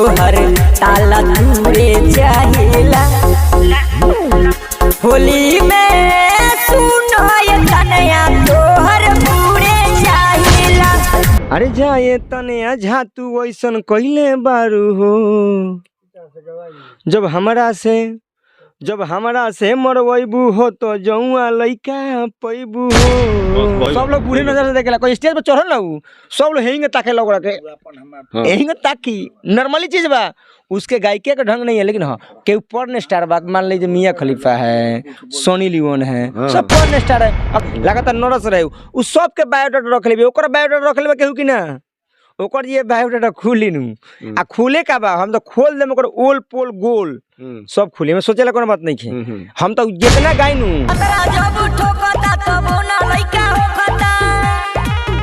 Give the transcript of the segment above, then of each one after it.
तोहर ताला तूरे चाहिला। होली में सुनो ये तनया तोहर पूरे चाहिला। अरे जाए तनया झा तू ऐसन कइले बारू हो, जब हमरा से मरवैबू हो तो जौआ लइका पैबू हो। सब लोग बुरी नजर से देखेला, कोई स्टेज पे चढ़ल ना सब लोग हेंगे ताके लोग रखे हेंगे ताकी नॉर्मली चीज बा। उसके गायकी का ढंग नहीं है, लेकिन हाँ के ऊपर स्टार बा, मान लीजिए मियां खलीफा है, सोनी लियोन है, सब पर्न स्टार है। लगातार नरस रहे उस सब के बायोडाटा रख लेबे, ओकर बायोडाटा रख लेबे केहू कि ना ओकर ये बायोडाटा खुली नु आ खुले का बा हम तो खोल देम ओकर ओल पोल गोल सब खुले में सोचेला कोनो बात नहीं है। हम तो जितना गाई नु जब ठोकता तब ना लइका होखता।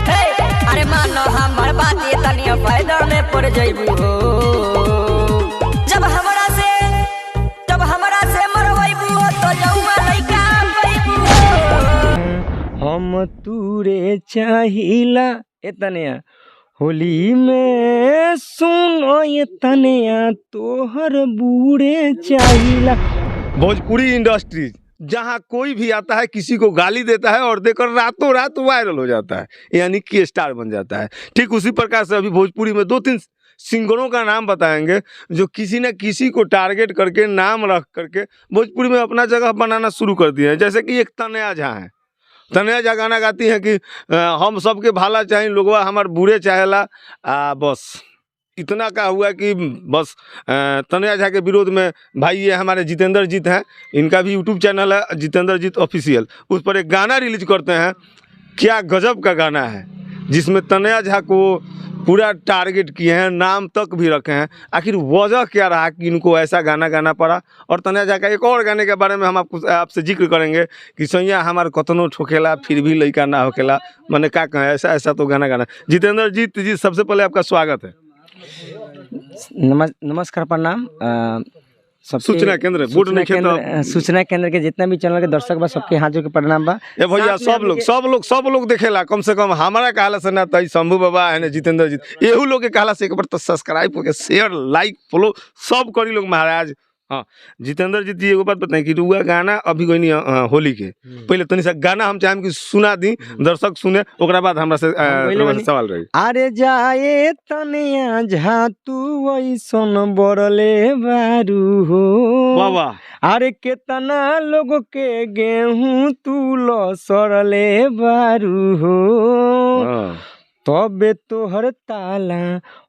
हे अरे मानो हमर बात ये तनिया फायदा में पड़ जइबू हो। जब हमरा से मरवइबू हो तो जौआ लइका पैबू हो। हम तूरे चाहिला ए तनिया होली में सुनो ये तनिया तोहर बूढ़े चाहिला। भोजपुरी इंडस्ट्री जहाँ कोई भी आता है किसी को गाली देता है और देकर रातों रात वायरल हो जाता है, यानी कि स्टार बन जाता है। ठीक उसी प्रकार से अभी भोजपुरी में 2-3 सिंगरों का नाम बताएंगे जो किसी न किसी को टारगेट करके नाम रख करके भोजपुरी में अपना जगह बनाना शुरू कर दिए हैं। जैसे कि एक तनया झा है, तनया झा गाना गाती है कि हम सबके भाला चाहें लोगवा हमार बुरे चाहेला। बस इतना का हुआ कि बस तनया झा के विरोध में भाई ये हमारे जितेंद्र जीत हैं, इनका भी यूट्यूब चैनल है जितेंद्र जीत ऑफिशियल, उस पर एक गाना रिलीज करते हैं। क्या गजब का गाना है जिसमें तनया झा को पूरा टारगेट किए हैं, नाम तक भी रखे हैं। आखिर वजह क्या रहा कि इनको ऐसा गाना गाना पड़ा। और तनया झा का एक और गाने के बारे में हम आपसे जिक्र करेंगे कि सैया हमार कतनो ठोकेला फिर भी लइका ना होकेला, मैंने क्या कहें ऐसा तो गाना गाना। जितेंद्र जीत जी सबसे पहले आपका स्वागत है। नमस्कार प्रणाम। सूचना केंद्र सूचना केंद्र के जितना भी चैनल के दर्शक बा सबके हाथ जोड़ के प्रणाम बा। ए भैया सब लोग देखेला, कम से कम हमारा कहला से ना तई शंभू बाबा है जितेंद्र जीत एहू लोग के कहला से एक बार तो सब्सक्राइब करके शेयर लाइक फॉलो सब करी लोग महाराज। हाँ जितेंद्र जी एगो बात बताएं कि रुआ गाना अभी कोई नहीं होली के पहले तनी सा गाना हम चाहें कि सुना दी दर्शक सुने, ओकरा बाद हमरा से सवाल रही। अरे जाए तनिया झा तू ऐसन बरले बारू हो, वाह अरे केतना लोग के गेहूं तू लसरले बारू हो, तबे तोहर ताला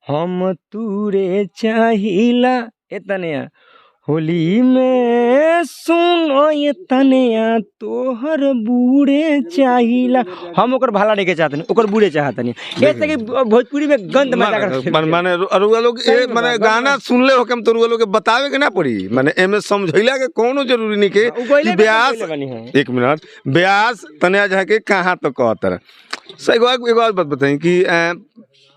हम तूरे चाहिला। ए तनिया होली में सुनो ये तनिया तोहर बूढ़े चाहिला। हम ओकर भाला नहीं के चाहते नहीं, ओकर बूढ़े चाहते नहीं। ऐसे कि भोजपुरी में गंद माने रुआ लोग माने गाना सुनले हो हम तो रुआ लोग के बतावे के ना पड़ी, माने एमे समझैला के कोनो जरूरी नहीं के ब्यास एक मिनट ब्यास तनया झा के कहां तक कहतर। सही एक बात बताएं कि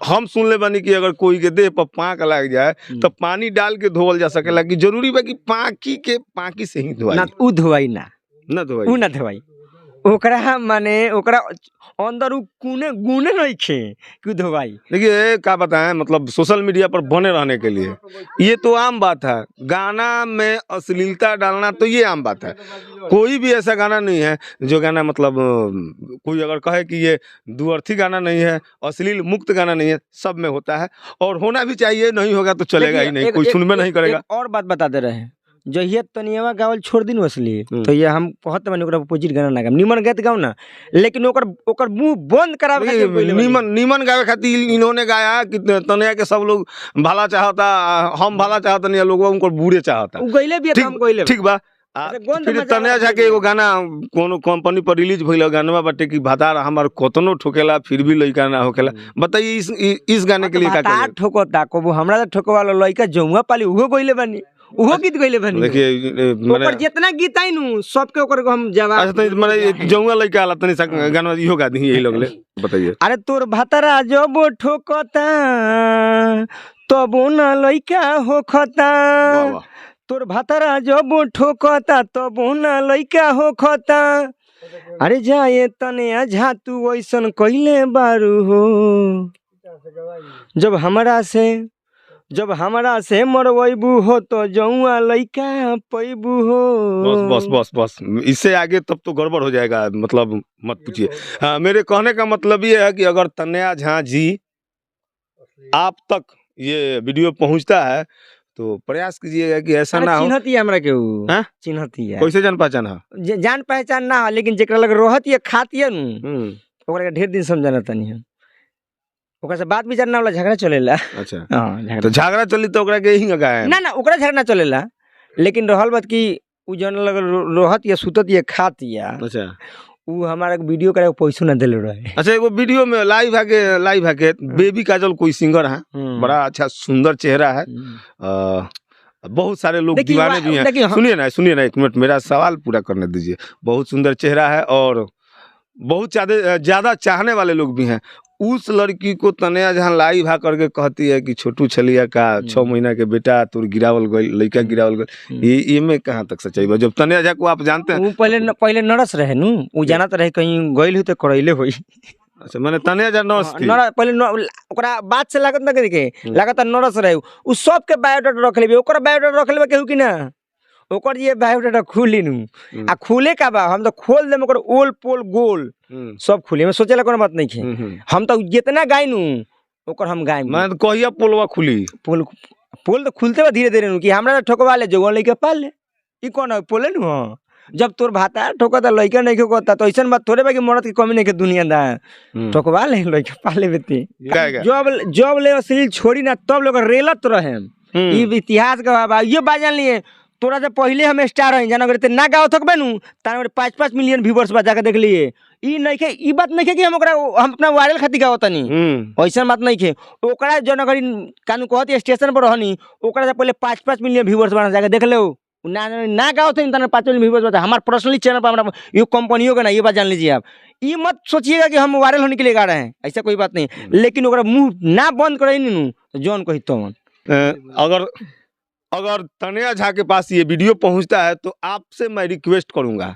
हम सुन ले बानी कि अगर कोई के देह पर पाक लग जाए तो पानी डाल के धोवल जा सकेला कि जरूरी बा कि पाकी से ही धोवाई ना उ धोवाई ना धोवाई ओकरा माने ओकरा अंदर उ गुने नहीं खे कि धोवाई। देखिए क्या बताएं मतलब सोशल मीडिया पर बने रहने के लिए ये तो आम बात है, गाना में अश्लीलता डालना तो ये आम बात है। कोई भी ऐसा गाना नहीं है जो गाना मतलब कोई अगर कहे कि ये दुअर्थी गाना नहीं है, अश्लील मुक्त गाना नहीं है, सब में होता है और होना भी चाहिए। नहीं होगा तो चलेगा ही नहीं, कोई सुनबे नहीं करेगा। और बात बता दे रहे हैं जो ये तनियावा गावल छोड़ दिन असली तो ये हम बहुत बने ओकरा अपोजिट गाना ना गाम, निमन गीत गाओ ना, लेकिन ओकर मुंह बंद करावे खातिर निमन गावे खातिर इन्होंने गाया कि तनया के सब लोग भला चाहता, हम भला चाहता नहीं, लोग उनको बुरे चाहता। उ गइले भी हम गइले ठीक बा। फिर तनया झा के एगो गाना कोनो कंपनी पर रिलीज भइल गाना बाटे कि भातार हमार कतनो ठोकेला फिर भी लइका ना होकेला। बताइए इस गाने के लिए क्या कहिए। ठोकता को हमरा ठोकवाला लइका जौआ पाली उहो गइले बानी, उहो गीत गइले बानी। देखिए ओकर जितना गीत आई नु सबके ओकर हम जवाब। अच्छा तो माने जौआ लइका आला तनी सा गाना इहो गा दी यही लोग ले बताइए। अरे तोर भातारा जब ठोकता तबो ना लइका होखता, तोर भातारा जब ठोकता तबो ना लइका होखता। अरे जाए तनया झा तू ऐसन कइले बारू हो, जब हमरा से मरवैबू हो तो जौआ लइका पैबू हो। बस बस बस बस, इससे आगे तब तो गड़बड़ हो जाएगा, मतलब मत पूछिए। हाँ, मेरे कहने का मतलब ये है कि अगर तनया झा जी आप तक ये वीडियो पहुंचता है तो प्रयास कीजिएगा कि ऐसा ना हो। चिन्हती है हमरा के ऊ, हाँ? चिन्हती है, कैसे जान पहचान है? जान पहचान ना हो, लेकिन जेकरा लग रहती है खाती है नु, ओकरा के ढेर दिन समझाना तनी है। ओकरा से बात विचार ना होला, झगड़ा चलेला। अच्छा, हां, झगड़ा तो झगड़ा चली तो ओकरा के यही लगाए ना ओकरा झगड़ा चलेला, लेकिन रहल बात की उ जन लग रहती है, सुतती है, खाती है। अच्छा, उ हमारा वीडियो करे पैसा ना देले रहे। अच्छा, एगो वीडियो में लाइव है के बेबी काजल कोई सिंगर है, बड़ा अच्छा सुंदर चेहरा है, बहुत सारे लोग दीवाने भी हैं। सुनिए ना एक मिनट, मेरा सवाल पूरा करने दीजिए। बहुत सुंदर चेहरा है और बहुत ज्यादा चाहने वाले लोग भी हैं। उस लड़की को तनया जहाँ लाइव आ करके कहती है कि छोटू छलिया का 6 महीना के बेटा तोर गिरावल गई, लड़का गिरावल गई, ये में कहाँ तक सच्चाई बा? जब तनया झा को आप जानते हैं, वो पहले नरस रहे नु, वो जानत रहे कहीं गइल हो तो करैले होई। अच्छा, मैंने तनया झा नर्स थी पहले ओकरा बात से लागत ना के लागत नरस रहे। उ सब के बायोडाटा रख लेबे, ओकरा बायोडाटा रख लेबे केहू कि ना, ओकर ये बायोडाटा खुली नु, आ खुले का बा हम तो खोल देम, ओकर ओल पोल गोल सब खुली। मैं सोचेला कोनो बात नहीं है, हम तो जितना गाय नु ओकर हम गाय। मैं तो कहिया पोलवा खुली, पोल तो खुलते बा धीरे धीरे नु, कि हमरा ठोकवा ले जो लइका पाल ले। ई कौन है पोले नु? हां, जब तोर भाता ठोकता लइका नहीं ठोकता तो ऐसन बात थोड़े बा कि मरद की कमी नहीं के दुनिया दा ठोकवा ले लइका पाले बेती। जब ले अश्लील छोड़ी ना तब लोग रेलत रहे। ई इतिहास का बा, ये बाजन लिए तोरा से पहले हम स्टार हैं, जाना करते ना गाओ थकबे नु तार 5-5 मिलियन व्यूअर्स बा, जाके देख लिए। ई नहीं के, ई बात नहीं के कि हम अपना वायरल खातिर गाओ तनी, ऐसा बात नहीं के। ओकरा जन करी कानू कहती स्टेशन पर रहनी, ओकरा से पहले 5-5 मिलियन व्यूअर्स बना, जाके देख लो। ना गाओ थे 5 मिलियन व्यूअर्स बता। हमारे पर्सनली चैनल पर हमारा ये कंपनियों का ना, ये बात जान लीजिए आप। ये मत सोचिएगा कि हम वायरल होने के लिए गा रहे हैं, ऐसा कोई बात नहीं। लेकिन ओकरा मुंह ना बंद करे नु तो जौन कही तो अगर तनया झा के पास ये वीडियो पहुंचता है तो आपसे मैं रिक्वेस्ट करूंगा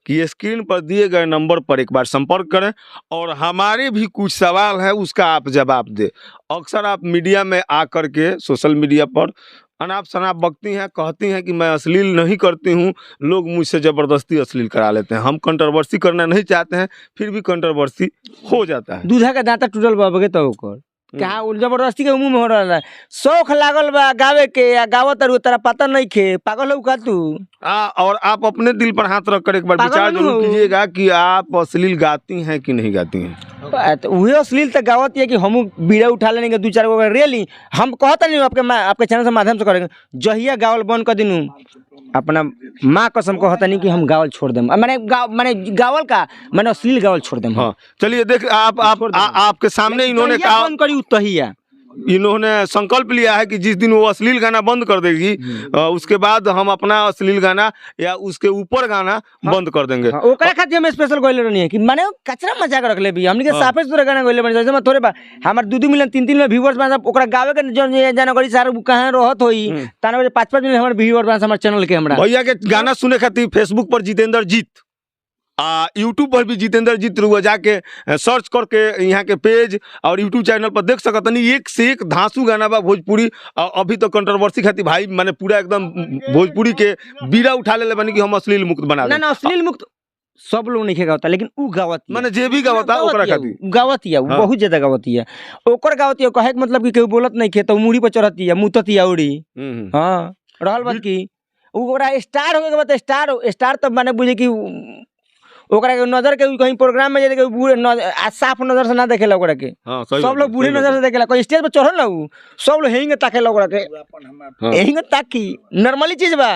कि स्क्रीन पर दिए गए नंबर पर एक बार संपर्क करें और हमारे भी कुछ सवाल है उसका आप जवाब दें। अक्सर आप मीडिया में आकर के सोशल मीडिया पर अनाप शनाप बकती हैं, कहती हैं कि मैं अश्लील नहीं करती हूँ, लोग मुझसे ज़बरदस्ती अश्लील करा लेते हैं। हम कंट्रोवर्सी करना नहीं चाहते हैं, फिर भी कंट्रोवर्सी हो जाता है। दूधा का दांता टूटल बाबे तो ओकर कहा जबरदस्ती के मुंह में हो रहा है। शौक लागल बा गावे के, या गावत और तेरा पता नहीं खे, पागल हो का तू? और आप अपने दिल पर हाथ रख कर एक बार विचार जरूर कीजिएगा कि आप अश्लील गाती हैं कि नहीं गाती हैं। तो वही अश्लील तक गावत है कि हम बीड़ा उठा लेने के 2-4 गो रेली हम कहता नहीं आपके चैनल से माध्यम से करेंगे। जहिया गावल बंद कर दिनू अपना माँ कसम कहता नहीं कि हम गावल छोड़ दें, मैंने गावल का मैंने अश्लील गावल छोड़ दें। हाँ, चलिए देख आपके सामने इन्होंने कहा करी तहिया इन्होंने संकल्प लिया है कि जिस दिन वो अश्लील गाना बंद कर देगी उसके बाद हम अपना अश्लील गाना या उसके ऊपर गाना बंद कर देंगे। ओकरा खातिर हम स्पेशल गइले रहनी है कि माने कचरा मजाक रख ले भी हमनी के साफे सुथरा गाना गइले बनी, जैसे थोड़े बा हमर 2-2 मिलियन 3-3 मिलियन व्यूअर्स बा, ओकरा गावे के जन जाना करी सारा कहां रहत होई ताने 5-5 मिलियन हमर व्यूअर्स बा हमर चैनल के। हमरा भैया के गाना सुने खातिर फेसबुक पर जितेंद्र जीत, यूट्यूब पर भी जितेंद्र जीत रुआ जाके सर्च करके यहाँ के पेज और यूट्यूब चैनल पर देख सकत नहीं, एक से एक धांसू गाना बा भोजपुरी। अभी तो कंट्रोवर्सी खातिर भाई मैंने पूरा एकदम भोजपुरी के बीड़ा उठा ले बनी कि हम अश्लील मुक्त बना दें। ना अश्लील मुक्त सब लोग नहीं गावता, लेकिन ऊ गावत माने जे भी गावता ओकरा खातिर गावत है, बहुत ज्यादा गावत है। ओकर गावत है कहे के मतलब कि केहू बोलत नहीं खे तो मुड़ी पर चढ़ती है, मुतती है उड़ी। हां रहल बात की ओकरा स्टार हो के बाद स्टार तब माने बुझे कि ओकरा के नजर के कहीं प्रोग्राम में जाके बूढ़े साफ नजर से ना देखेला ओकरा के। सब लोग बूढ़े नजर से देखेला, कोई स्टेज पर चढ़ल ना सब लोग हेंगे ताकेला ओकरा के, हेंगे ताकी नॉर्मली चीज बा।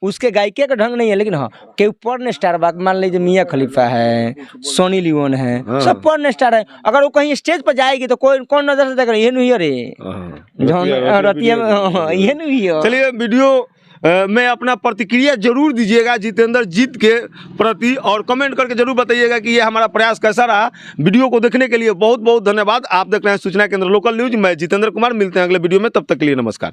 उसके गायकी का ढंग नहीं है, लेकिन हाँ के पर्न स्टार बा, मान लीजिए मियां खलीफा है, सोनी लियोन है, सब पर्न स्टार है। अगर वो कहीं स्टेज पर जाएगी तो कौन नजर से देखेगा? ये नहीं रे रतिया ये नहीं। चलिए वीडियो में अपना प्रतिक्रिया जरूर दीजिएगा जितेंद्र जीत के प्रति और कमेंट करके जरूर बताइएगा कि ये हमारा प्रयास कैसा रहा। वीडियो को देखने के लिए बहुत बहुत धन्यवाद। आप देख रहे हैं सूचना केंद्र लोकल न्यूज, मैं जितेंद्र कुमार। मिलते हैं अगले वीडियो में, तब तक के लिए नमस्कार।